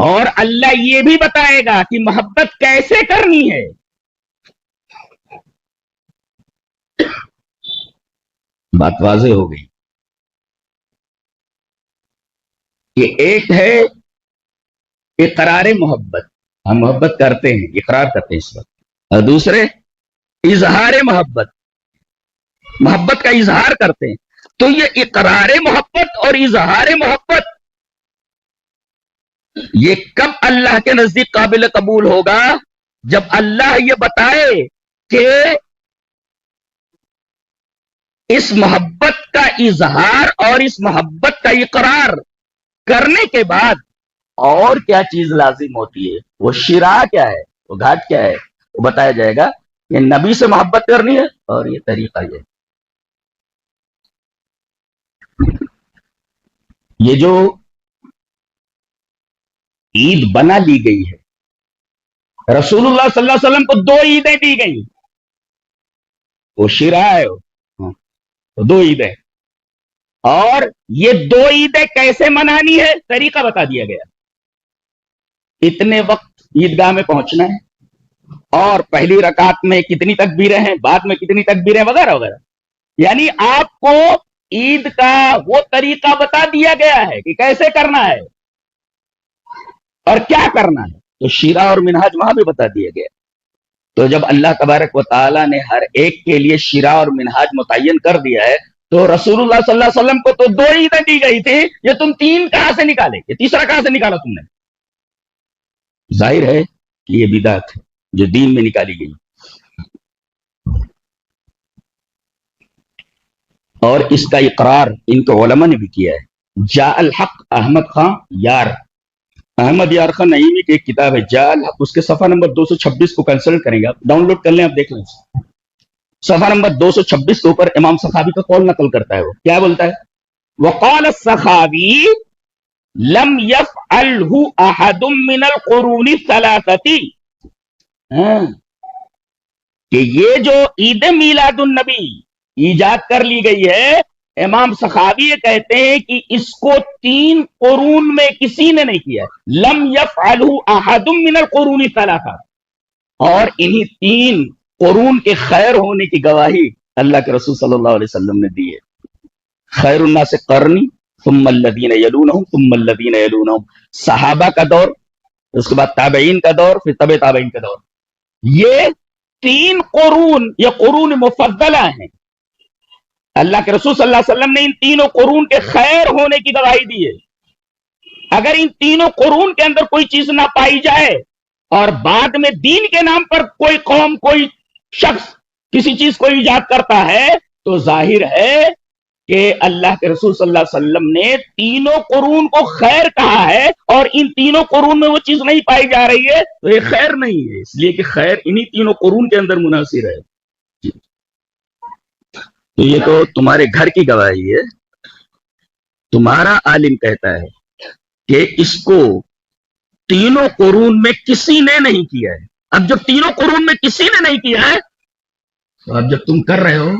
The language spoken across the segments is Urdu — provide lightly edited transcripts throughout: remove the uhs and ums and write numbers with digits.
اور اللہ یہ بھی بتائے گا کہ محبت کیسے کرنی ہے. بات واضح ہو گئی کہ ایک ہے اقرار محبت، ہم محبت کرتے ہیں، اقرار کرتے ہیں اس وقت، اور دوسرے اظہار محبت، محبت کا اظہار کرتے ہیں. تو یہ اقرار محبت اور اظہار محبت یہ کب اللہ کے نزدیک قابل قبول ہوگا؟ جب اللہ یہ بتائے کہ اس محبت کا اظہار اور اس محبت کا اقرار کرنے کے بعد اور کیا چیز لازم ہوتی ہے. وہ شرع کیا ہے، وہ گھاٹ کیا ہے، وہ بتایا جائے گا. یہ نبی سے محبت کرنی ہے اور یہ طریقہ یہ جو عید بنا لی گئی ہے، رسول اللہ صلی اللہ علیہ وسلم کو 2 عیدیں دی گئی، وہ شرع ہے، وہ 2 عیدیں. اور یہ 2 عیدیں کیسے منانی ہے، طریقہ بتا دیا گیا. اتنے وقت عیدگاہ میں پہنچنا ہے، اور پہلی رکعت میں کتنی تکبیریں ہیں، بعد میں کتنی تکبیریں، وغیرہ وغیرہ. یعنی آپ کو عید کا وہ طریقہ بتا دیا گیا ہے کہ کیسے کرنا ہے اور کیا کرنا ہے. تو شیرہ اور منہاج وہاں بھی بتا دیا گیا. تو جب اللہ تبارک و تعالیٰ نے ہر ایک کے لیے شیرہ اور منہاج متعین کر دیا ہے، تو رسول اللہ صلی اللہ علیہ وسلم کو تو 2 عیدیں دی گئی تھی، یہ تم 3 کہاں سے نکالے، یہ تیسرا کہاں سے نکالا تم نے؟ ظاہر ہے کہ یہ بدعت ہے جو دین میں نکالی گئی. اور اس کا اقرار ان کے علماء نے بھی کیا ہے. جاء الحق احمد خان یار، احمد یار خان نعیمی کی ایک کتاب ہے جاء الحق، اس کے صفحہ نمبر 226 کو کنسلٹ کریں گے، آپ ڈاؤن لوڈ کر لیں، آپ دیکھ لیں. صفحہ نمبر 226 کے اوپر امام سخاوی کا قول نقل کرتا ہے. وہ کیا بولتا ہے؟ وقال السخاوی لم يفعله احد من القرون الثلاثه، کہ یہ جو عید میلاد النبی ایجاد کر لی گئی ہے، امام سخاوی یہ کہتے ہیں کہ اس کو 3 قرون میں کسی نے نہیں کیا. لم يفعله احد من القرون الثلاثه، اور انہی 3 قرون کے خیر ہونے کی گواہی اللہ کے رسول صلی اللہ علیہ وسلم نے دی ہے. خیر الناس قرنی ثم الذین یلونہم ثم الذین یلونہم، صحابہ کا دور، اس کے بعد تابعین کا دور، پھر تبع تابعین کا دور. یہ 3 قرون یہ قرون مفضلہ ہیں. اللہ کے رسول صلی اللہ علیہ وسلم نے ان 3 قرون کے خیر ہونے کی گواہی دی ہے. اگر ان 3 قرون کے اندر کوئی چیز نہ پائی جائے اور بعد میں دین کے نام پر کوئی قوم، کوئی شخص کسی چیز کو ایجاد کرتا ہے، تو ظاہر ہے کہ اللہ کے رسول صلی اللہ علیہ وسلم نے 3 قرون کو خیر کہا ہے، اور ان 3 قرون میں وہ چیز نہیں پائی جا رہی ہے تو یہ خیر نہیں ہے، اس لیے کہ خیر انہی 3 قرون کے اندر منحصر ہے. تو یہ تو تمہارے گھر کی گواہی ہے. تمہارا عالم کہتا ہے کہ اس کو 3 قرون میں کسی نے نہیں کیا ہے. اب جب 3 قرون میں کسی نے نہیں کیا ہے، تو اب جب تم کر رہے ہو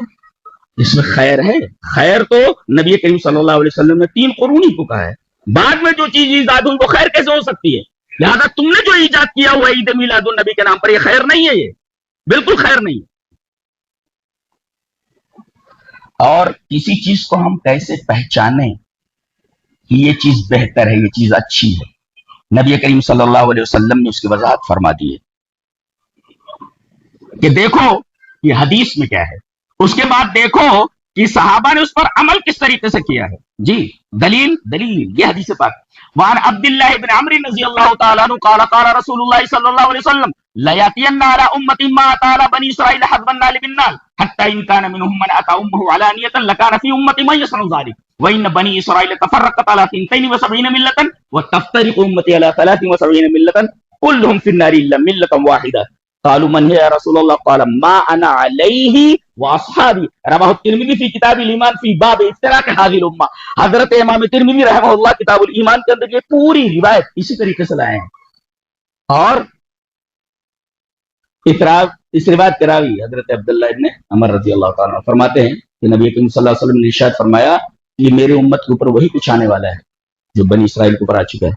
اس میں خیر ہے. خیر تو نبی کریم صلی اللہ علیہ وسلم نے 3 قرون ہی کو کہا ہے. بعد میں جو چیز ایجاد ہوئی وہ خیر کیسے ہو سکتی ہے؟ لہذا تم نے جو ایجاد کیا ہوا عید میلاد النبی کے نام پر، یہ خیر نہیں ہے، یہ بالکل خیر نہیں ہے. اور کسی چیز کو ہم کیسے پہچانیں کہ یہ چیز بہتر ہے، یہ چیز اچھی ہے؟ نبی کریم صلی اللہ علیہ وسلم نے اس کی وضاحت فرما دی ہے کہ دیکھو یہ حدیث میں کیا ہے، اس کے بعد دیکھو کہ صحابہ نے اس پر عمل کس طریقے سے کیا ہے. جی دلیل یہ حدیث پاک. وعن عبد اللہ بن عمرو رضی اللہ تعالیٰ عنہ قال قال رسول اللہ صلی اللہ علیہ وسلم لَيَأْتِيَنَّ عَلَىٰ أُمَّةٍ مَّا أَتَىٰ عَلَىٰ بَنِي إِسْرَائِيلَ حَسْبَ النَّالِ بِالنَّالِ حَتَّىٰ إِن كَانَ مِنْهُم مَّنْ أَتَىٰ أُمَّهُ عَلَانِيَةً لَكَانَ فِي أُمَّتِي مَن يَصْنَعُ ذَٰلِكَ وَإِنَّ بَنِي إِسْرَائِيلَ تَفَرَّقَتْ عَلَىٰ 72 مِلَّةً وَتَفْتَرِقُ أُمَّتِي عَلَىٰ 73 مِلَّةً كُلُّهُمْ فِي النَّارِ إِلَّا مِلَّةً وَاحِدَةً قالوا من هي يا رسول الله قال ما انا عليه واصحابي رواه الترمذي في كتاب الايمان في باب افتراق هذه الامه. حضرت امام ترمذی رحمہ اللہ کتاب الایمان کے اندر یہ پوری روایت اسی طریقے سے لائے ہیں. اور اس روایت کے راوی حضرت عبداللہ ابن عمر رضی اللہ تعالیٰ عنہ فرماتے ہیں کہ نبی کریم صلی اللہ علیہ وسلم نے ارشاد فرمایا کہ میرے امت کے اوپر وہی کچھ آنے والا ہے جو بنی اسرائیل کے اوپر آ چکا ہے.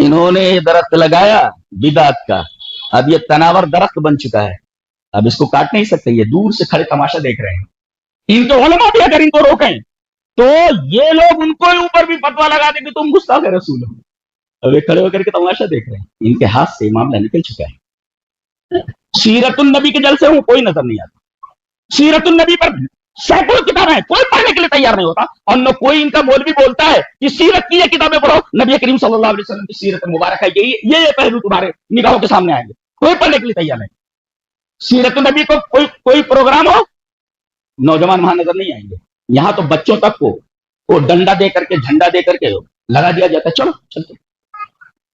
انہوں نے یہ درخت لگایا بدعت کا، اب یہ تناور درخت بن چکا ہے، اب اس کو کاٹ نہیں سکتے، یہ دور سے کھڑے تماشا دیکھ رہے ہیں۔ ان کے علماء بھی اگر ان کو روکیں تو یہ لوگ ان کو اوپر بھی فتوا لگا دیں کہ تم گستاخ رسول ہو، اب یہ کھڑے ہو کر کے تماشا دیکھ رہے ہیں، ان کے ہاتھ سے معاملہ نکل چکا ہے۔ سیرت النبی کے جلسے ہوں کوئی نظر نہیں آتا، سیرت النبی پر سینکڑوں کتابیں ہیں، کوئی پڑھنے کے لیے تیار نہیں ہوتا، اور نہ کوئی ان کا مولوی بولتا ہے کہ سیرت کی یہ کتابیں پڑھو، نبی کریم صلی اللہ علیہ وسلم کی سیرت مبارک ہے، یہ پہلو تمہارے نگاہوں کے سامنے آئیں گے، کوئی پڑھنے کے لیے تیار نہیں۔ سیرت النبی کو کوئی پروگرام ہو، نوجوان وہاں نظر نہیں آئیں گے، یہاں تو بچوں تک کو وہ ڈنڈا دے کر کے جھنڈا دے کر کے لگا دیا جاتا ہے، چلو چلتے،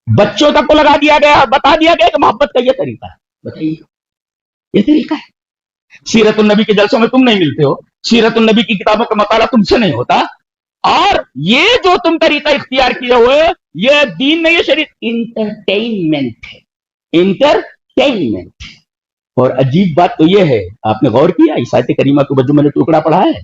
بچوں تک کو لگا دیا گیا، بتا دیا گیا کہ محبت کا یہ طریقہ ہے، بتائیے یہ طریقہ ہے۔ سیرت النبی کے جلسوں میں تم نہیں ملتے ہو، سیرت النبی کی کتابوں کا مطالعہ تم سے نہیں ہوتا، اور یہ جو تم طریقہ اختیار کیے ہوئے یہ دین نہیں، یہ شریعت انٹرٹینمنٹ ہے، انٹرٹینمنٹ۔ اور عجیب بات تو یہ ہے، آپ نے غور کیا اس آیت کریمہ کو جو میں نے ٹکڑا پڑھا ہے،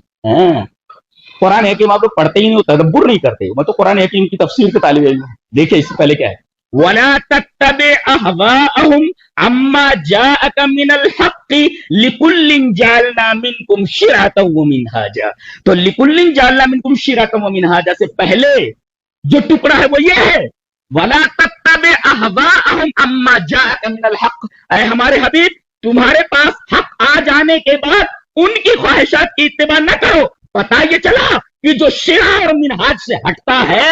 قرآن حکیم آپ لوگ پڑھتے ہی نہیں، تدبر نہیں کرتے، میں تو قرآن حکیم کی تفسیر کے طالب علم ہوں۔ دیکھیں اس سے پہلے کیا ہے، وَلَا تَتَّبِعْ أَهْوَاءَهُمْ عَمَّا جَاءَكَ مِنَ الْحَقِّ لِكُلٍّ جَعَلْنَا مِنْكُمْ شِرْعَةً وَمِنْهَاجًا، تو لِكُلٍّ جَعَلْنَا مِنْكُمْ شِرْعَةً وَمِنْهَاجًا سے پہلے جو ٹکڑا ہے وہ یہ ہے، وَلَا تَتَّبِعْ أَهْوَاءَهُمْ عَمَّا جَاءَكَ مِنَ الْحَقِّ، اے ہمارے حبیب تمہارے پاس حق آ جانے کے بعد ان کی خواہشات کی اتباع نہ کرو، پتہ یہ چلا کہ جو شرع اور منہاج سے ہٹتا ہے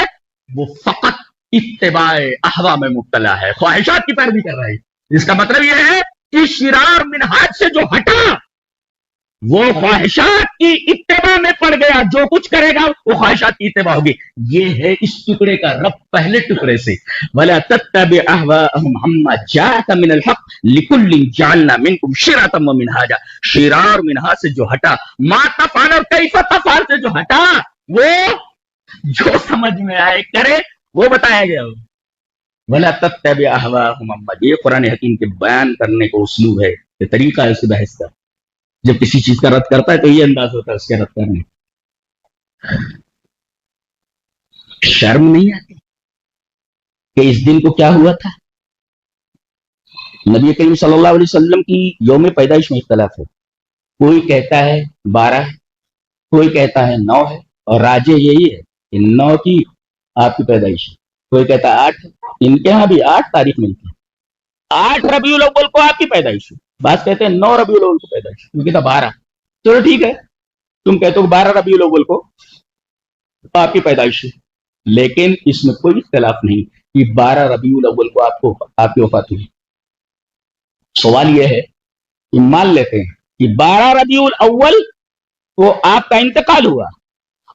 وہ فقط اتباع احوا میں مبتلا ہے، خواہشات کی پیروی کر رہا ہے۔ اس کا مطلب یہ ہے کہ شرع اور منہاج سے جو ہٹا وہ خواہشات کی اتباع میں پڑ گیا، جو کچھ کرے گا وہ خواہشات کی اتباع ہوگی۔ یہ ہے اس ٹکڑے کا رب پہلے ٹکڑے سے، وَلَا تَتَّبِعْ أَهْوَاءَهُمْ عَمَّا جَاءَكَ مِنَ الْحَقِّ لِكُلٍّ جَعَلْنَا مِنْكُمْ شِرْعَةً وَمِنْهَاجًا، شرع اور منہاج سے جو ہٹا، ما تفعل اور کیف تفعل سے جو ہٹا، وہ جو سمجھ میں آئے کرے وہ بتایا گیا ہو۔ وَلَا تَتَّبِعْ أَهْوَاءَهُمْ عَمَّا، یہ قرآن حکیم کے بیان کرنے کو اسلوب ہے، یہ طریقہ ہے اس بحث کا، جب کسی چیز کا رد کرتا ہے تو یہ انداز ہوتا ہے اس کے رد کرنے۔ شرم نہیں آتی کہ اس دن کو کیا ہوا تھا؟ نبی کریم صلی اللہ علیہ وسلم کی یوم پیدائش میں اختلاف ہے، کوئی کہتا ہے 12 ہے، کوئی کہتا ہے 9 ہے، اور راجے یہی ہے کہ 9 کی آپ کی پیدائش ہے، کوئی کہتا ہے 8 ہے، ان کے ہاں بھی 8 تاریخ ملتی ہے، 8 ربیع الاول کو آپ کی پیدائش ہے، بعض کہتے ہیں 9 ربیع الاول کو پیدائش، کیونکہ تھا 12، چلو ٹھیک ہے تم کہتے ہو 12 ربیع الاول کو آپ کی پیدائش ہے، لیکن اس میں کوئی اختلاف نہیں کہ 12 ربیع الاول کو آپ کی وفات ہوئی۔ سوال یہ ہے کہ مان لیتے ہیں کہ 12 ربیع الاول کو آپ کا انتقال ہوا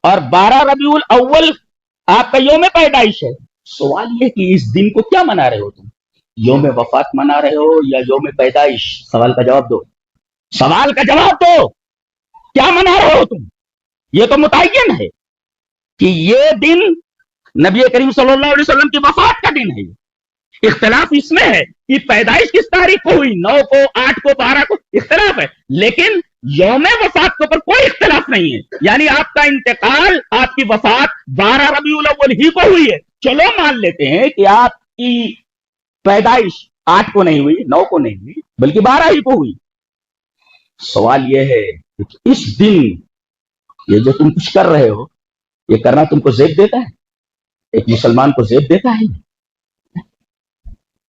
اور 12 ربیع الاول آپ کا یوم پیدائش ہے، سوال یہ کہ اس دن کو کیا منا رہے ہو تم، یوم وفات منا رہے ہو یا یوم پیدائش؟ سوال کا جواب دو، سوال کا جواب دو، کیا منا رہے ہو تم؟ یہ تو متعین ہے کہ یہ دن نبی کریم صلی اللہ علیہ وسلم کی وفات کا دن ہے، اختلاف اس میں ہے کہ پیدائش کس تاریخ کو ہوئی، 9 کو، 8 کو، 12 کو، اختلاف ہے، لیکن یوم وفات کے اوپر کوئی اختلاف نہیں ہے، یعنی آپ کا انتقال، آپ کی وفات 12 ربیع الاول ہی کو ہوئی ہے۔ چلو مان لیتے ہیں کہ آپ کی پیدائش 8 کو نہیں ہوئی، 9 کو نہیں ہوئی، بلکہ 12 ہی کو ہوئی۔ سوال یہ ہے کہ اس دن یہ جو تم کچھ کر رہے ہو، یہ کرنا تم کو زیب دیتا ہے؟ ایک مسلمان کو زیب دیتا ہے؟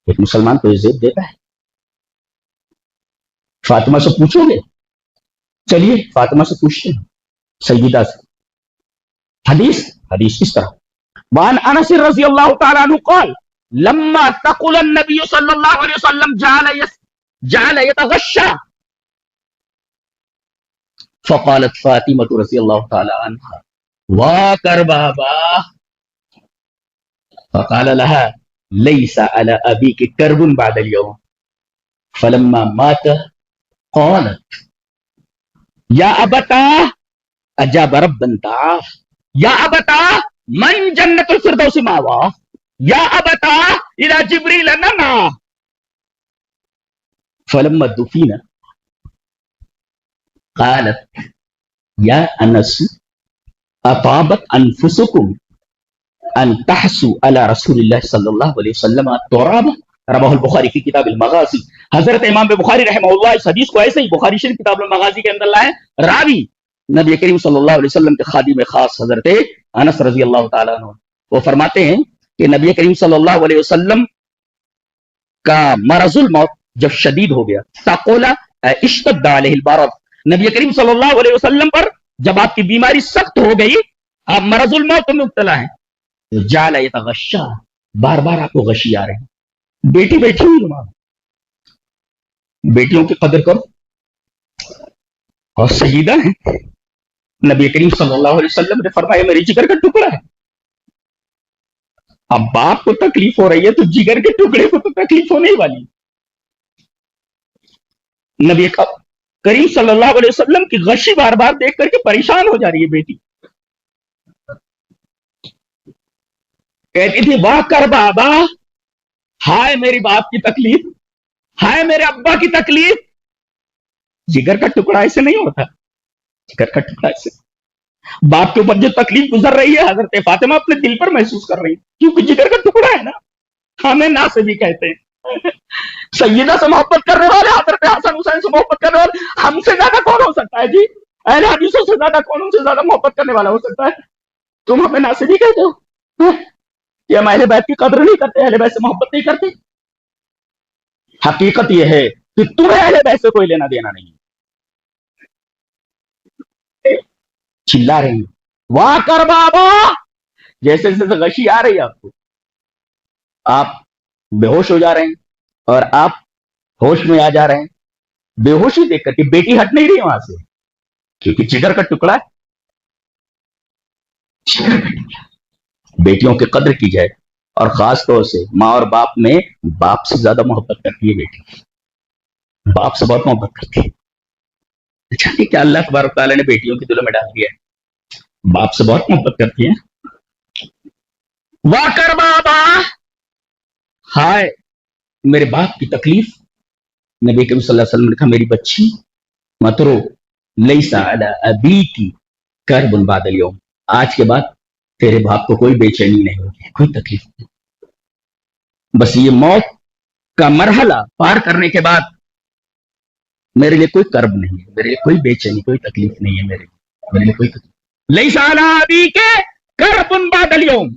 ایک مسلمان کو یہ زیب دیتا ہے؟ فاطمہ سے پوچھو گے؟ چلیے فاطمہ سے پوچھتے ہیں، سیدہ سے، حدیث کس طرح؟ وعن انس رضی اللہ تعالی عنہ قال لما تقل النبی صلی اللہ علیہ وسلم جعل يتغشى فقالت فاطمة رضی اللہ تعالی عنہ واکر بابا، فقال لها ليس على أبيك كرب بعد اليوم، فلما مات قالت يا أبتاه أجاب ربا دعاه، يا أبتاه من جنة الفردوس مأواه، يا أبتاه إلى جبريل ننعى، فلما دفن قالت يا أنس أطابت أنفسكم ان تحسو علی رسول اللہ صلی اللہ علیہ وسلم تراب رواہ البخاری کی کتاب المغازی. حضرت امام بخاری رحمہ اللہ اس حدیث کو ایسے ہی بخاری شریف کتاب المغازی کے اندر لائے. راوی نبی کریم صلی اللہ علیہ وسلم کے خادم خاص حضرت انس رضی اللہ تعالیٰ عنہ وہ فرماتے ہیں کہ نبی کریم صلی اللہ علیہ وسلم کا مرض الموت جب شدید ہو گیا تقولا اشتد علیہ البرد, نبی کریم صلی اللہ علیہ وسلم پر جب آپ کی بیماری سخت ہو گئی, آپ مرض الموت میں مبتلا ہیں, جعل یتغشا, بار بار آپ کو غشی آ رہے ہیں. بیٹی بیٹھی ہوئی ماں, بیٹیوں کی قدر کرو اور سیدہ ہیں. نبی کریم صلی اللہ علیہ وسلم نے فرمایا میری جگر کا ٹکڑا ہے. اب باپ کو تکلیف ہو رہی ہے تو جگر کے ٹکڑے کو تو تکلیف ہونے ہی والی. نبی کریم صلی اللہ علیہ وسلم کی غشی بار بار دیکھ کر کے پریشان ہو جا رہی ہے بیٹی. کہتی تھی واہ کر بابا, ہائے میری باپ کی تکلیف, ہائے میرے ابا کی تکلیف. جگر کا ٹکڑا ایسے نہیں ہوتا, جگر کا ٹکڑا ایسے. باپ کے اوپر جو تکلیف گزر رہی ہے حضرت فاطمہ اپنے دل پر محسوس کر رہی ہے, کیونکہ جگر کا ٹکڑا ہے نا. ہمیں نا سے بھی کہتے ہیں سیدہ سے محبت کرنے والے, حضرت حسن حسین سے محبت کرنے والے, ہم سے زیادہ کون ہو سکتا ہے جی؟ اہل حدیثوں سے زیادہ کون ان سے زیادہ محبت کرنے والا ہو سکتا ہے؟ تم ہمیں نا سے بھی کہتے ہو کہ ہم اہل بیت کی قدر نہیں کرتے, اہل بیت سے محبت نہیں کرتے. حقیقت یہ ہے کہ تمہیں اہل بیت سے کوئی لینا دینا نہیں. چلا رہی واہ کر بابا, جیسے جیسے غشی آ رہی ہے آپ کو, آپ بے ہوش ہو جا رہے ہیں اور آپ ہوش میں آ جا رہے ہیں. بے ہوشی دیکھ کر کے بیٹی ہٹ نہیں رہی وہاں سے, کیونکہ جگر کا ٹکڑا ہے. بیٹیوں کی قدر کی جائے, اور خاص طور سے ماں اور باپ میں باپ سے زیادہ محبت کرتی ہے بیٹی, باپ سے بہت محبت کرتی ہے. اچھا کہ کیا اللہ تبارک تعالیٰ نے بیٹیوں کی دلوں میں ڈال دیا ہے, باپ سے بہت محبت کرتی ہیں. واہ کر بابا, ہائے میرے باپ کی تکلیف. نبی کریم صلی اللہ علیہ وسلم نے کہا میری بچی مت رو, لیس علی ابیکی کرب بعد الیوم, آج کے بعد تیرے باپ کو کوئی بے چینی نہیں ہوگی, کوئی تکلیف نہیں. بس یہ موت کا مرحلہ پار کرنے کے بعد میرے لیے کوئی کرب نہیں ہے, میرے لیے کوئی بے چینی, کوئی تکلیف نہیں ہے, میرے لیے کوئی تکلیف. لیس علی ابیکی کرب بعد الیوم.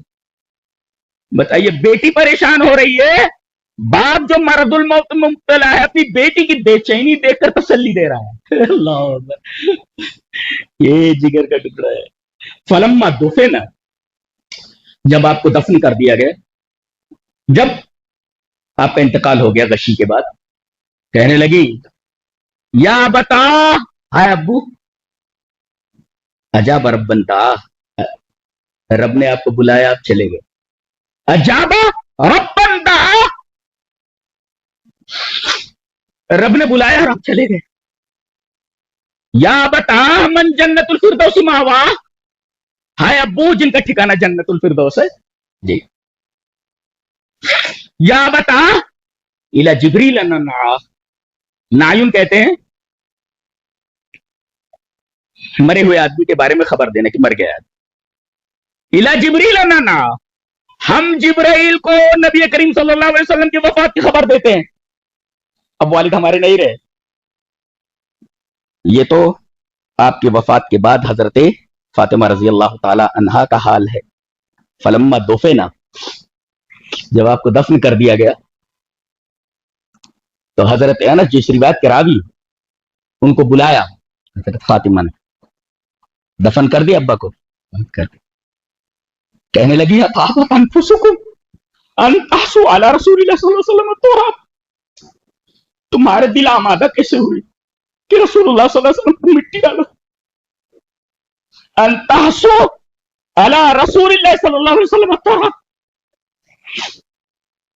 بتائیے بیٹی پریشان ہو رہی ہے, باپ جو مرض الموت میں مبتلا ہے اپنی بیٹی کی بے چینی دیکھ کر تسلی دے رہا ہے. اللہ, یہ جگر کا ٹکڑا ہے. فلما دفن, جب آپ کو دفن کر دیا گیا, جب آپ کا انتقال ہو گیا غشی کے بعد, کہنے لگی یا بتا, ہائے ابو, عجاب رب بنتا, رب نے آپ کو بلایا آپ چلے گئے. عجاب رب بنتا, رب نے بلایا اور آپ چلے گئے. یا بتا من جنت الفردوس ماوا, ہائے ابو جن کا ٹھکانہ جنت الفردوس ہے جی. یا بتا الی جبریل اننا, نایون کہتے ہیں مرے ہوئے آدمی کے بارے میں خبر دینے کی, مر گیا آدمی. الی جبریل اننا, ہم جبرائیل کو نبی کریم صلی اللہ علیہ وسلم کی وفات کی خبر دیتے ہیں. اب والد ہمارے نہیں رہے, یہ تو آپ کی وفات کے بعد حضرت فاطمہ رضی اللہ تعالی عنہا کا حال ہے. فلما دفنا, جب آپ کو دفن کر دیا گیا تو حضرت انس جس روایت کے راوی, ان کو بلایا حضرت فاطمہ نے, دفن کر دیا ابا کو, کر دیا. کہنے لگی اطابت انفسکم ان تحسوا علی رسول اللہ صلی اللہ علیہ وسلم التراب, تمہارے دل آمادہ کیسے ہوئی کہ رسول اللہ صلی اللہ علیہ وسلم کو مٹی ڈالو. ان تحسوا علی رسول اللہ صلی اللہ علیہ وسلم التراب,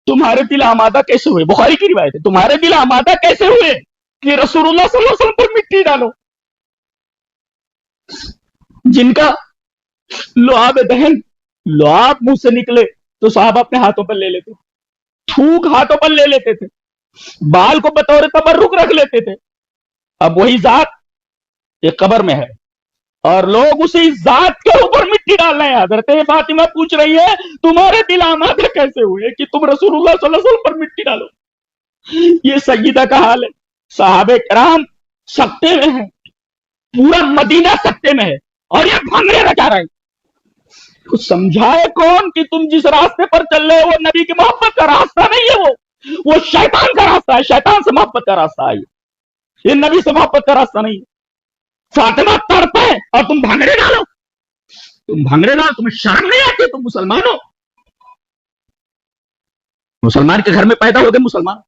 تمہارے دل آمادہ کیسے ہوئے, بخاری کی روایت ہے, تمہارے دل آمادہ کیسے ہوئے کہ رسول اللہ صلی اللہ علیہ وسلم پر مٹی ڈالو. جن کا لعاب دہن, لعاب منہ سے نکلے تو صحابہ اپنے ہاتھوں پر لے لیتے, تھوک ہاتھوں پر لے لیتے تھے, بال کو بطور تبرک رکھ لیتے تھے. اب وہی ذات ایک قبر میں ہے, اور لوگ اسی ذات کے اوپر مٹی ڈال رہے ہیں. حضرت فاطمہ پوچھ رہی ہے تمہارے دل آمادہ کیسے ہوئے کہ تم رسول اللہ صلی اللہ علیہ وسلم پر مٹی ڈالو. یہ سیدہ کا حال ہے. صحابہ کرام سکتے میں ہیں, پورا مدینہ سکتے میں ہے, اور یہ بھنگڑے رچا رہے ہیں. کچھ سمجھائے کون کہ تم جس راستے پر چل رہے ہو وہ نبی کی محبت کا راستہ نہیں ہے, وہ شیطان کا راستہ ہے, شیطان سے محبت کا راستہ ہے, یہ نبی سے محبت کا راستہ نہیں ہے. فاطمہ تڑپے اور تم بھنگڑے ڈالو, تم بھنگڑے ڈالو, تمہیں شرم نہیں آتی؟ تم مسلمان ہو, مسلمان کے گھر میں پیدا ہو گئے مسلمان.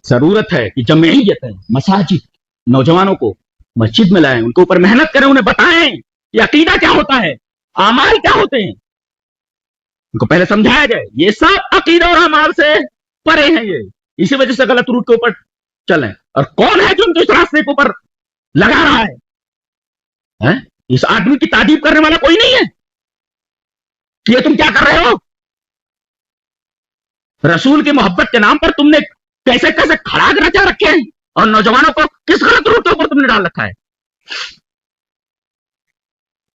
ضرورت ہے کہ جمعیت ہے, مساجد نوجوانوں کو مسجد میں لائیں, ان کے اوپر محنت کریں, انہیں بتائیں کہ عقیدہ کیا ہوتا ہے, اعمال کیا ہوتے ہیں, ان کو پہلے سمجھایا جائے. یہ سب عقیدہ اور اعمال سے پرے ہیں, یہ اسی وجہ سے غلط روٹ کے اوپر چلیں. اور کون ہے جو ان کو اس راستے کے اوپر لگا رہا ہے؟ اس آدمی کی تعریف کرنے والا کوئی نہیں ہے کہ یہ تم کیا کر رہے ہو. رسول کی محبت کے نام پر تم نے کیسے کیسے کھڑاگ رچا رکھے ہیں, اور نوجوانوں کو کس غلط روٹ کے اوپر تم نے ڈال رکھا ہے.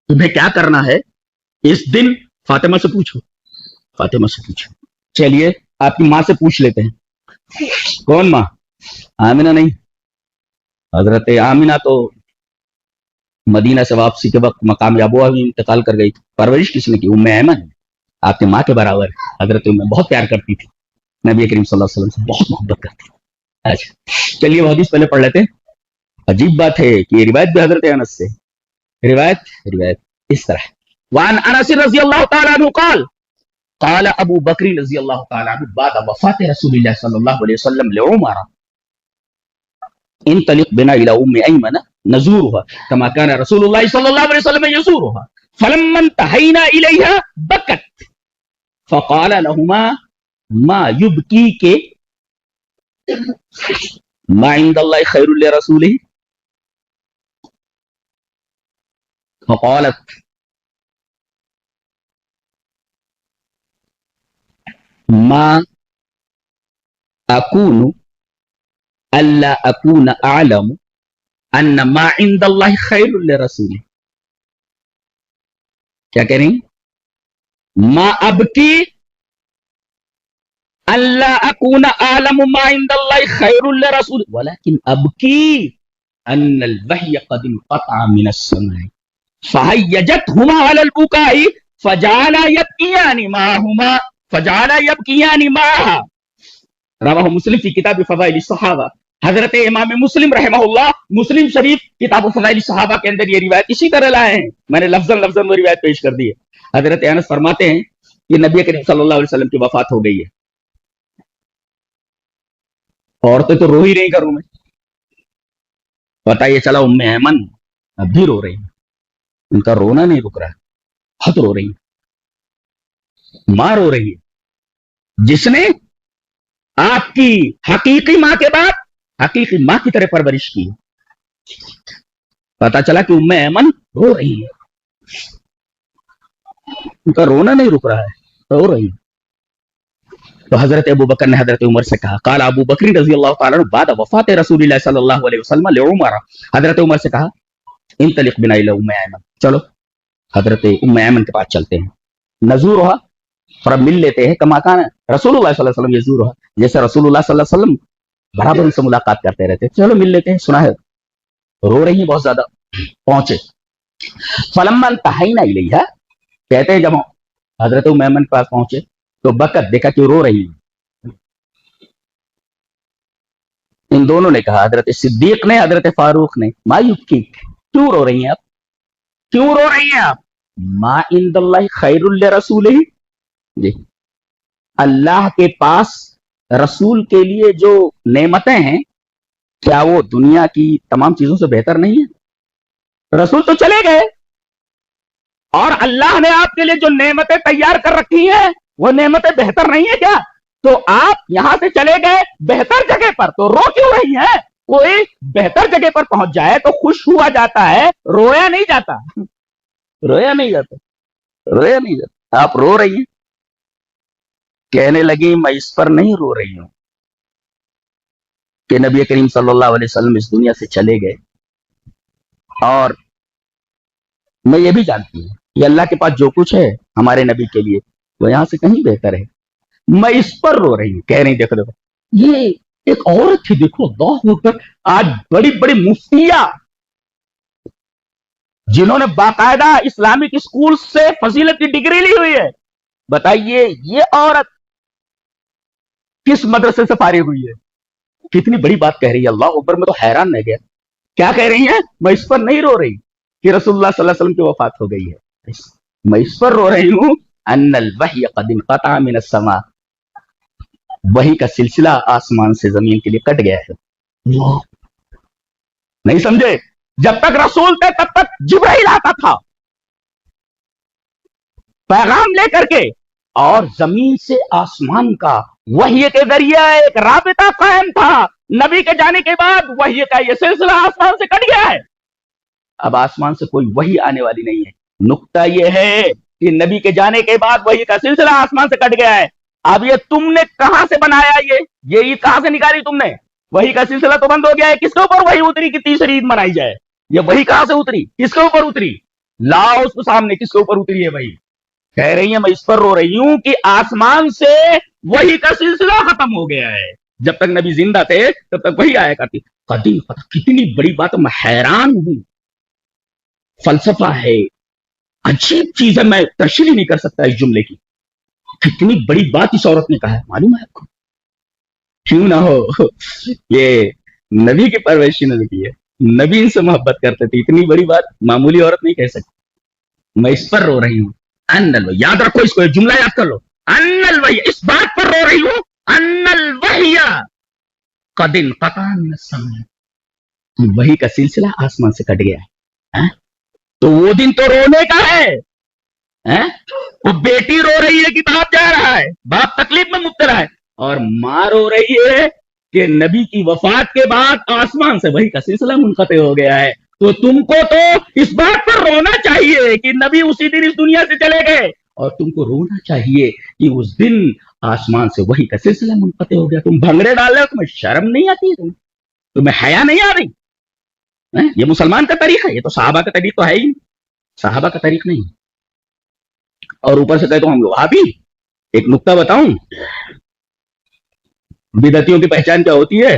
تمہیں کیا کرنا ہے اس دن؟ فاطمہ سے پوچھو, فاطمہ سے پوچھو. چلیے آپ کی ماں سے پوچھ لیتے ہیں. کون ماں؟ آمینہ نہیں. حضرت آمینہ تو مدینہ سے واپسی کے وقت مقام یابوہ میں انتقال کر گئی. پرورش کس نے کی؟ ام ایمن آپ کی ماں کے برابر. حضرت ام بہت پیار کرتی تھی, نبی کریم صلی اللہ علیہ وسلم سے بہت محبت کرتی. اچھا چلیے وہ حدیث پہلے پڑھ لیتے ہیں. عجیب بات ہے کہ یہ روایت بھی حضرت انس سے, روایت اس طرح. وعن انس رضی اللہ تعالی عنہ قال قال ابو بکر رضی اللہ تعالی عنہ بعد وفات رسول اللہ صلی اللہ علیہ وسلم لعمر انطلق بنا الى ام ایمن نزورها كما كان رسول الله صلى الله عليه وسلم يزورها فلما انتهينا اليها بكت فقال لهما ما يبكيك ما عند الله خير لرسوله فقالت ما أكون ألا أكون أعلم أن ما عند الله خير لرسوله. کیا کہہ رہی؟ ما أبكي ألا أكون أعلم ما عند الله خير لرسوله ولكن أبكي أن الوحي قد انقطع من السماء فهيجتهما على البكاء فجعلا يبكيان معها رواہ مسلم فی کتاب فضائل الصحابہ. حضرت امام مسلم رحمہ اللہ مسلم شریف کتاب فضائل الصحابہ کے اندر یہ روایت اسی طرح لائے ہیں. میں نے لفظاً وہ روایت پیش کر دی ہے. حضرت انس فرماتے ہیں کہ نبی کریم صلی اللہ علیہ وسلم کی وفات ہو گئی ہے. عورتیں تو رو ہی رہی گھروں میں. پتہ یہ چلا ام ایمن اب بھی رو رہی ہیں, ان کا رونا نہیں رک رہا, بہت رو رہی ہیں. ماں رو رہی ہے جس نے آپ کی حقیقی ماں کے بعد حقیقی ماں کی طرح پرورش کی. پتا چلا کہ ام ایمن رو رہی ہے, ان کا رونا نہیں رک رہا ہے, رو رہی ہے. تو حضرت ابو بکر نے حضرت عمر سے کہا, قال ابو بکر رضی اللہ تعالی عنہ بعد وفات رسول اللہ صلی اللہ علیہ وسلم لعمر, حضرت عمر سے کہا انطلق بنا الی ام ایمن, چلو حضرت ام ایمن کے پاس چلتے ہیں. نزورها, اور اب مل لیتے ہیں. کما کان رسول اللہ صلی اللہ علیہ وسلم یزورها, جیسے رسول اللہ صلی اللہ علیہ وسلم برابر ان سے ملاقات کرتے رہتے. چلو مل لیتے ہیں. سنا ہے رو رہی ہیں بہت زیادہ. پہنچے. فلما انتهينا الیها, کہتے ہیں جب حضرت ام ایمن کے پاس پہنچے تو بکت, دیکھا کہ رو رہی ہیں. ان دونوں نے کہا, حضرت صدیق نے حضرت فاروق نے, ما یبکی, کیوں رو رہی ہیں آپ, کیوں رو رہی ہیں آپ؟ ما عند اللہ خیر لرسولہ, جی اللہ کے پاس رسول کے لیے جو نعمتیں ہیں کیا وہ دنیا کی تمام چیزوں سے بہتر نہیں ہے؟ رسول تو چلے گئے اور اللہ نے آپ کے لیے جو نعمتیں تیار کر رکھی ہیں وہ نعمتیں بہتر نہیں ہے کیا؟ تو آپ یہاں سے چلے گئے بہتر جگہ پر, تو رو کیوں رہی ہیں؟ کوئی بہتر جگہ پر پہنچ جائے تو خوش ہوا جاتا ہے, رویا نہیں جاتا. رویا نہیں جاتا. آپ رو رہی ہیں. کہنے لگی میں اس پر نہیں رو رہی ہوں کہ نبی کریم صلی اللہ علیہ وسلم اس دنیا سے چلے گئے, اور میں یہ بھی جانتی ہوں کہ اللہ کے پاس جو کچھ ہے ہمارے نبی کے لیے وہ یہاں سے کہیں بہتر ہے. میں اس پر رو رہی ہوں. کہہ رہی دیکھو دیکھو یہ ایک عورت تھی, دیکھو اللہ اکبر, آج بڑی بڑی مفتیاں جنہوں نے باقاعدہ اسلامک اسکول سے فضیلت کی ڈگری لی ہوئی ہے, بتائیے یہ عورت کس مدرسے سے فارغ ہوئی ہے, کتنی بڑی بات کہہ رہی ہے. اللہ اکبر, میں تو حیران رہ گیا. کیا کہہ رہی ہیں؟ میں اس پر نہیں رو رہی کہ رسول اللہ صلی اللہ علیہ وسلم کی وفات ہو گئی ہے, میں اس پر رو رہی ہوں ان الوحی قد انقطع من السماء, وحی کا سلسلہ آسمان سے زمین کے لیے کٹ گیا ہے. اللہ, نہیں سمجھے؟ جب تک رسول تھے تب تک جبرائیل آتا تھا پیغام لے کر کے, اور زمین سے آسمان کا وحی کے ذریعے ایک رابطہ قائم تھا. نبی کے جانے کے بعد وحی کا یہ سلسلہ آسمان سے کٹ گیا ہے. اب آسمان سے کوئی وحی آنے والی نہیں ہے. نقطہ یہ ہے کہ نبی کے جانے کے بعد وحی کا سلسلہ آسمان سے کٹ گیا ہے. اب یہ تم نے کہاں سے بنایا, یہ عید کہاں سے نکالی تم نے؟ وحی کا سلسلہ تو بند ہو گیا ہے. کس کے اوپر وحی اتری کہ تیسری عید منائی جائے؟ یہ وحی کہاں سے اتری, کس کے اوپر اتری؟ لاؤ اس کو سامنے, کس کے اوپر اتری ہے وحی؟ کہہ رہی ہیں میں اس پر رو رہی ہوں کہ آسمان سے وحی کا سلسلہ ختم ہو گیا ہے. جب تک نبی زندہ تھے تب تک وحی آیا کرتی. قدیم کتنی بڑی بات, میں حیران ہوں. فلسفہ ہے, عجیب چیز ہے, میں تشریح نہیں کر سکتا اس جملے کی. کتنی بڑی بات اس عورت نے کہا ہے, معلوم ہے آپ کو؟ کیوں نہ ہو, یہ نبی کی پرورش نے کی ہے, نبی ان سے محبت کرتے تھے. اتنی بڑی بات معمولی عورت نہیں کہہ سکتی. میں اس پر رو رہی ہوں. ان الوحی, یاد رکھو اس کو, ایک جملہ یاد کر لو. ان الوحی, اس بات پر رو رہی ہوں ان الوحی قد انقطع من السماء, وحی کا سلسلہ آسمان سے کٹ گیا ہے. تو وہ دن تو رونے کا ہے. وہ بیٹی رو رہی ہے کہ باپ جا رہا ہے, باپ تکلیف میں مبتلا ہے, اور ماں رو رہی ہے کہ نبی کی وفات کے بعد آسمان سے وحی کا سلسلہ منقطع ہو گیا ہے. تو تم کو تو اس بات پر رونا چاہیے کہ نبی اسی دن اس دنیا سے چلے گئے, اور تم کو رونا چاہیے کہ اس دن آسمان سے وحی کا سلسلہ منقطع ہو گیا. تم بھنگڑے ڈال رہے ہو, تمہیں شرم نہیں آتی, تمہیں حیا نہیں آ رہی؟ یہ مسلمان کا طریقہ ہے, یہ تو صحابہ کا طریقہ تو ہے ہی, صحابہ کا طریقہ نہیں. اور اوپر سے کہتے ہم لوگ وہابی. ایک نقطہ بتاؤں, بدعتیوں کی پہچان کیا ہوتی ہے؟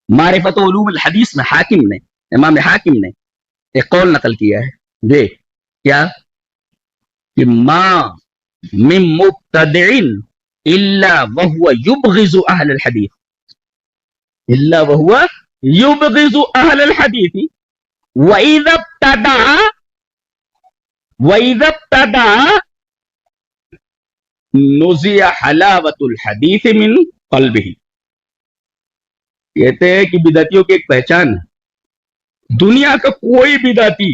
معرفت علوم الحدیث میں حاکم نے, امام حاکم نے ایک قول نقل کیا ہے, دیکھ کیا, کہ ما من مبتدع الا وهو يبغض اهل الحديث, الا وهو يبغض اهل الحديث واذا ابتدع نزع حلاوة الحديث من قلبه. کہتے ہیں کہ بدعتیوں کی ایک پہچان ہے, دنیا کا کوئی بدعتی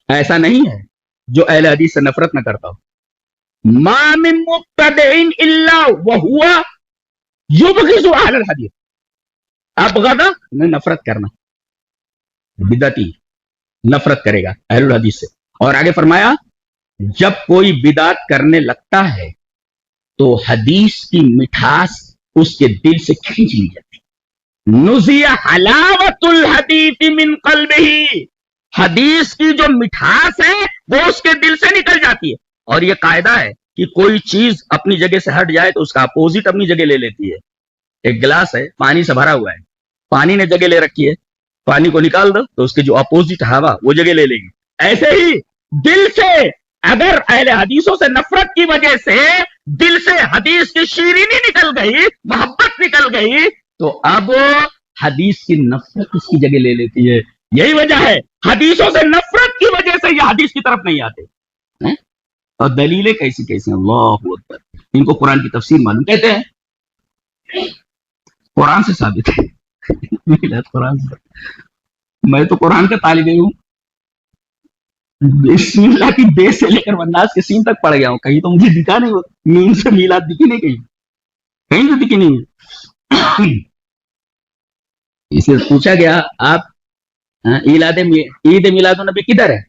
ایسا نہیں ہے جو اہل حدیث سے نفرت نہ کرتا ہو. ما من مبتدع الا وهو يبغض اهل الحديث, ابغض میں نفرت کرنا, بدعتی نفرت کرے گا اہل الحدیث سے. اور آگے فرمایا جب کوئی بدعت کرنے لگتا ہے تو حدیث کی مٹھاس اس کے دل سے کھینچ لی جاتی. نزع حلاوت الحدیث من قلبہ, حدیث کی جو مٹھاس ہے وہ اس کے دل سے نکل جاتی ہے. اور یہ قاعدہ ہے کہ کوئی چیز اپنی جگہ سے ہٹ جائے تو اس کا اپوزٹ اپنی جگہ لے لیتی ہے. ایک گلاس ہے, پانی سے بھرا ہوا ہے, پانی نے جگہ لے رکھی ہے, پانی کو نکال دو تو اس کے جو اپوزٹ ہوا وہ جگہ لے لے گی. ایسے ہی دل سے اگر اہل حدیثوں سے نفرت کی وجہ سے دل سے حدیث کی شیرینی نکل گئی, محبت نکل گئی, تو اب حدیث کی نفرت اس کی جگہ لے لیتی ہے. یہی وجہ ہے حدیثوں سے نفرت کی وجہ سے یہ حدیث کی طرف نہیں آتے. اور دلیلیں کیسی کیسی ہیں, اللہ اکبر. ان کو قرآن کی تفسیر معلوم, کہتے ہیں قرآن سے ثابت ہے. قرآن سے, میں تو قرآن کا طالب ہوں, بسم اللہ کی بے سے لے کر والناس کے سین تک پڑھ گیا ہوں. کہیں تو مجھے دکھا نہیں, نون سے میلاد دکھی نہیں, کہیں تو دکھی نہیں. اسے پوچھا گیا آپ عید میلاد النبی کدھر ہے؟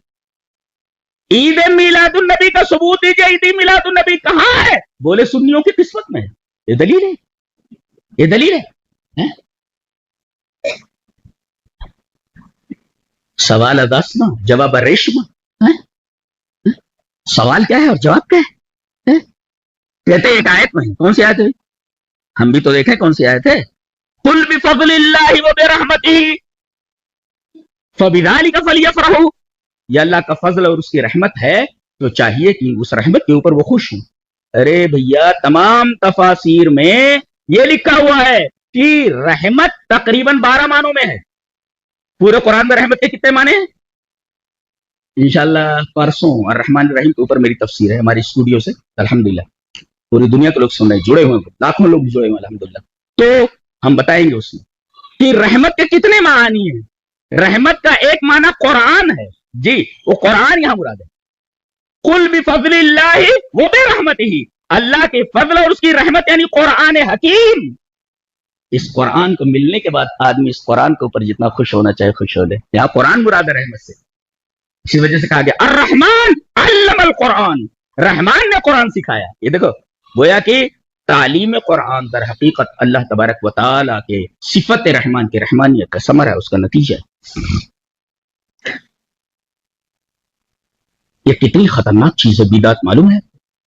عید میلاد النبی کا ثبوت دیجیے, عید میلاد النبی کہاں ہے؟ بولے سنیوں کی قسمت میں. یہ دلیل ہے, یہ دلیل ہے. سوال اداسنا جواب ریشم. سوال کیا ہے اور جواب کیا ہے؟ کہتے ایک آیت میں. کون سی آیت ہے؟ ہم بھی تو دیکھیں کون سی آیت ہے. قل بفضل اللہ وبرحمتہ فبذلک فلیفرحوا. یہ اللہ کا فضل اور اس کی رحمت ہے تو چاہیے کہ اس رحمت کے اوپر وہ خوش ہوں. ارے بھیا تمام تفاسیر میں یہ لکھا ہوا ہے کہ رحمت تقریباً 12 معنوں میں ہے. پورے قرآن میں رحمت کے کتنے معنی ہیں؟ انشاءاللہ پرسوں الرحمن الرحیم کے اوپر میری تفسیر ہے ہماری اسٹوڈیو سے. الحمدللہ پوری دنیا کے لوگ سن رہے ہیں, جڑے ہوئے ہیں, لاکھوں لوگ جڑے ہوئے ہیں الحمدللہ. تو ہم بتائیں گے اس میں کہ رحمت کے کتنے معنی ہیں. رحمت کا ایک معنی قرآن ہے. جی وہ قرآن یہاں مراد ہے. قل بفضل اللہ وبرحمتہ, اللہ کے فضل اور اس کی رحمت یعنی قرآن حکیم. اس قرآن کو ملنے کے بعد آدمی اس قرآن کے اوپر جتنا خوش ہونا چاہے خوش ہو لے. یہاں قرآن مراد ہے رحمت سے. اسی وجہ سے کہا گیا الرحمن علم القرآن, رحمان نے قرآن سکھایا. یہ دیکھو گویا کہ تعلیم قرآن در حقیقت اللہ تبارک و تعالیٰ کے صفت رحمان کے رحمانیت کا ثمر ہے, اس کا نتیجہ ہے. یہ کتنی خطرناک چیز ہے بدعت, معلوم ہے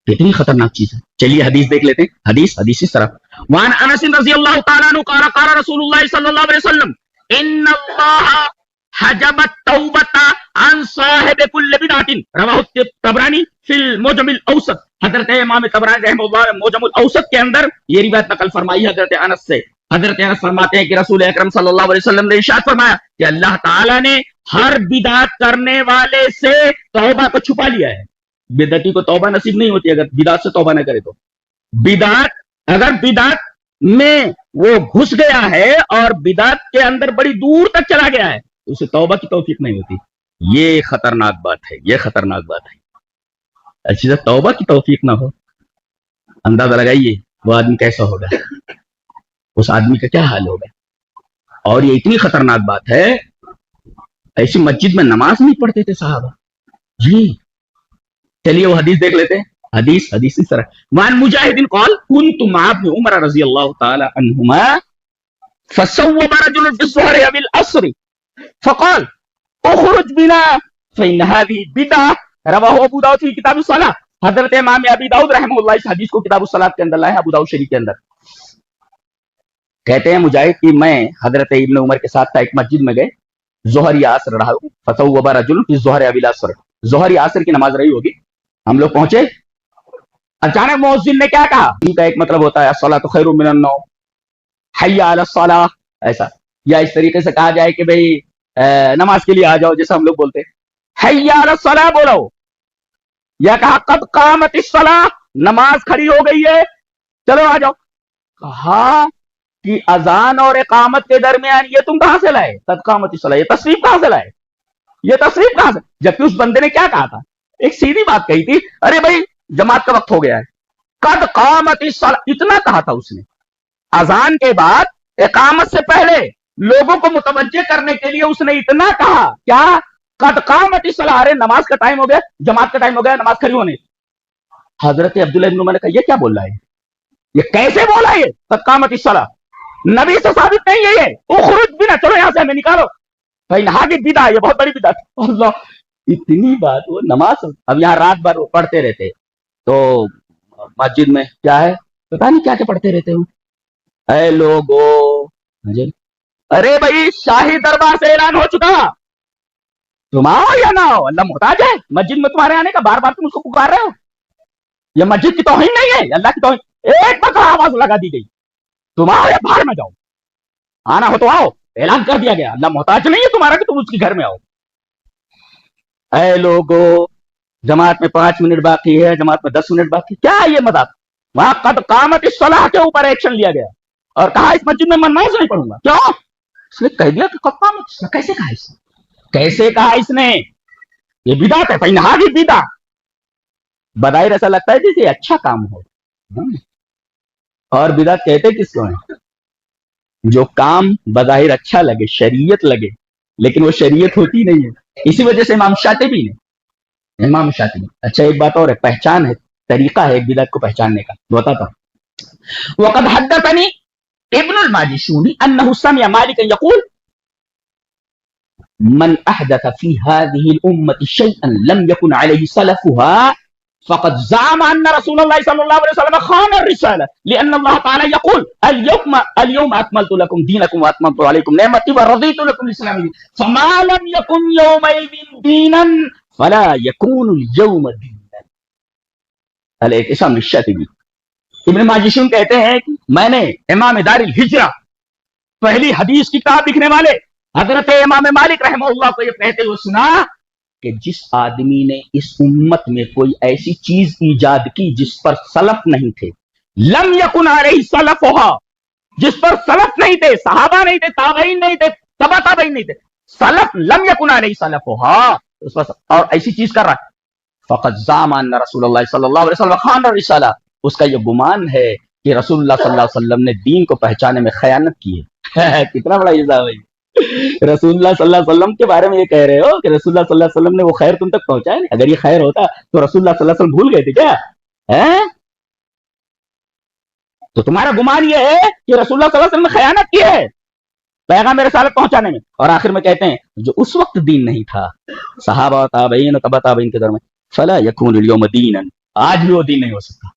کتنی خطرناک چیز ہے. چلیے حدیث دیکھ لیتے ہیں. حدیث اس طرح وان انس رضی اللہ تعالیٰ عنہ قال قال رسول اللہ صلی اللہ علیہ وسلم ان اللہ حجب التوبۃ عن صاحب کل بدعۃ رواہ الطبرانی فی المعجم الاوسط. حضرت امام طبرانی رحمہ اللہ نے معجم الاوسط کے اندر یہ روایت نقل فرمائی حضرت انس سے. حضرت انس فرماتے ہیں کہ رسول اکرم صلی اللہ علیہ وسلم نے ارشاد فرمایا کہ اللہ تعالیٰ نے ہر بدعت کرنے والے سے توبہ کو چھپا لیا ہے. بدعتی کو توبہ نصیب نہیں ہوتی اگر بدعت سے توبہ نہ کرے تو. بدعت اگر بدعت میں وہ گھس گیا ہے اور بدعت کے اندر بڑی دور تک چلا گیا ہے تو اسے توبہ کی توفیق نہیں ہوتی. یہ خطرناک بات ہے, یہ خطرناک بات ہے. اچھی سے توبہ کی توفیق نہ ہو, اندازہ لگائیے وہ آدمی کیسا ہوگا, اس آدمی کا کیا حال ہوگا. اور یہ اتنی خطرناک بات ہے, ایسی مسجد میں نماز نہیں پڑھتے تھے صحابہ. جی چلیے وہ حدیث دیکھ لیتے ہیں. حدیث اس طرح وان مجاہد قال كنت مع ابن عمر رضی اللہ تعالی عنہما فصوب رجل في الظهر او العصر فقال اخرج بنا فإن هذه بدعة رواه ابو داؤد في کتاب الصلاة. حضرت امام ابی داؤد رحمہ اللہ اس حدیث کو کتاب الصلاة کے اندر لائے ہیں, ابو داؤد شریف کے اندر. کہتے ہیں مجاہد کہ میں حضرت ابن عمر کے ساتھ ایک مسجد میں گئے, ظہر یا عصر رہا ہوں. فصوب رجل في الظهر او العصر, ظہر یا عصر کی نماز رہی ہوگی. ہم لوگ پہنچے, اچانک مؤذن نے کیا کہا. ان کا ایک مطلب ہوتا ہے الصلاۃ خیر من النوم, حی علی الصلاۃ, ایسا. یا اس طریقے سے کہا جائے کہ بھئی نماز کے لیے آ جاؤ, جیسا ہم لوگ بولتے ہیں حی علی الصلاۃ بولو. یا کہا قد قامت الصلاۃ, نماز کھڑی ہو گئی ہے چلو آ جاؤ. کہا کہ اذان اور اقامت کے درمیان یہ تم کہاں سے لائے قد قامت الصلاۃ, یہ تصریف کہاں سے لائے, یہ تصریف کہاں سے. جبکہ اس بندے نے کیا کہا تھا, ایک سیدھی بات کہی تھی, ارے بھائی جماعت کا وقت ہو گیا ہے. قد قامت الصلاۃ اتنا کہا تھا اس نے. اذان کے بعد اقامت سے پہلے لوگوں کو متوجہ کرنے کے لیے اس نے اتنا کہا, کیا قد قامت الصلاۃ, ارے نماز کا ٹائم ہو گیا, جماعت کا ٹائم ہو گیا, نماز کھڑی ہونے. حضرت عبداللہ بن عمر نے کہا یہ کیا بول رہا ہے, یہ کیسے بولا, یہ قد قامت الصلاۃ نبی سے ثابت نہیں ہے. یہ اخرج بنا, چلو یہاں سے ہمیں نکالو. بھائی کی بدعت, یہ بہت بڑی بدعت. اللہ اتنی بات. وہ نماز اب یہاں رات بھر پڑھتے رہتے, تو مسجد میں کیا ہے پتا نہیں کیا کیا پڑھتے رہتے ہوں. اے لوگو, ارے بھائی شاہی دربار سے اعلان ہو چکا, تم آؤ یا نہ آؤ, اللہ محتاج ہے مسجد میں تمہارے آنے کا, بار بار تم اس کو پکار رہے ہو. یہ مسجد کی توہین نہیں ہے, اللہ کی توہین. ایک بار آواز لگا دی گئی, تم آؤ یا باہر میں جاؤ, آنا ہو تو آؤ. اعلان کر دیا گیا, اللہ محتاج نہیں ہے تمہارا کہ تم اس کے گھر میں آؤ. اے لوگو, جماعت میں 5 منٹ باقی ہے, جماعت میں 10 منٹ باقی, کیا ہے یہ مذاق. وہاں قد قامت الصلاۃ کے اوپر ایکشن لیا گیا اور کہا اس مسجد میں نماز نہیں پڑھوں گا. کیوں؟ اس نے کہہ دیا کہ قد قامت الصلاۃ. کیسے کہا اس نے, کیسے کہا اس نے, یہ بدعت ہے. فإن هذه بدعة, بظاہر ایسا لگتا ہے جیسے اچھا کام ہو. اور بدعت کہتے کس کو ہیں, جو کام بظاہر اچھا لگے, شریعت لگے, لیکن وہ شریعت ہوتی نہیں ہے. اسی وجہ سے امام شاطبی اچھا ایک بات اور ہے, پہچان ہے, طریقہ ہے ایک بدعت کو پہچاننے کا, بتاتا ہوں. وقد حدثني ابن الماجشوني انه سمع مالكا يقول من احدث في هذه الامه شيئا لم يكن عليه سلفها فقد زعم ان رسول الله صلى الله عليه وسلم خان الرساله لان الله تعالى يقول اليوم اكملت لكم دينكم واتممت عليكم نعمتي ورضيت لكم الاسلام دينا فما لم يكن يومئذ دينا فلا يكون اليوم دينا. الاعتصام للشافعي. ابن ماجشون کہتے ہیں کہ میں نے امام دار الہجرہ پہلی حدیث کی کتاب لکھنے والے حضرت امام مالک رحمہ اللہ کو یہ کہتے ہوئے سنا کہ جس آدمی نے اس امت میں کوئی ایسی چیز ایجاد کی جس پر سلف نہیں تھے، لم یکن علیہ سلفھا، جس پر سلف نہیں تھے، صحابہ نہیں تھے، تابعین نہیں تھے، تبع تابعین نہیں تھے، سلف لم یکن علیہ سلفھا، اس پر اور ایسی چیز کر رہا ہے، فقد زعم ان رسول اللہ صلی اللہ علیہ وسلم خان الرسالہ، اس کا یہ گمان ہے کہ رسول اللہ صلی اللہ علیہ وسلم نے دین کو پہچانے میں خیانت کی ہے. کتنا بڑا الزام ہے. رسول اللہ صلی اللہ علیہ وسلم کے بارے میں یہ کہہ رہے ہو کہ رسول اللہ صلی اللہ علیہ وسلم نے وہ خیر تم تک پہنچایا نہیں. اگر یہ خیر ہوتا تو رسول اللہ صلی اللہ علیہ وسلم بھول گئے تھے کیا؟ تو تمہارا گمان یہ ہے کہ رسول اللہ صلی اللہ علیہ وسلم نے خیانت کی ہے پیغام رسالت پہنچانے میں. اور آخر میں کہتے ہیں جو اس وقت دین نہیں تھا صحابہ تابعین و تبع تابعین کے درمیان فلا یکون اليوم دینا، آج بھی وہ دین نہیں ہو سکتا.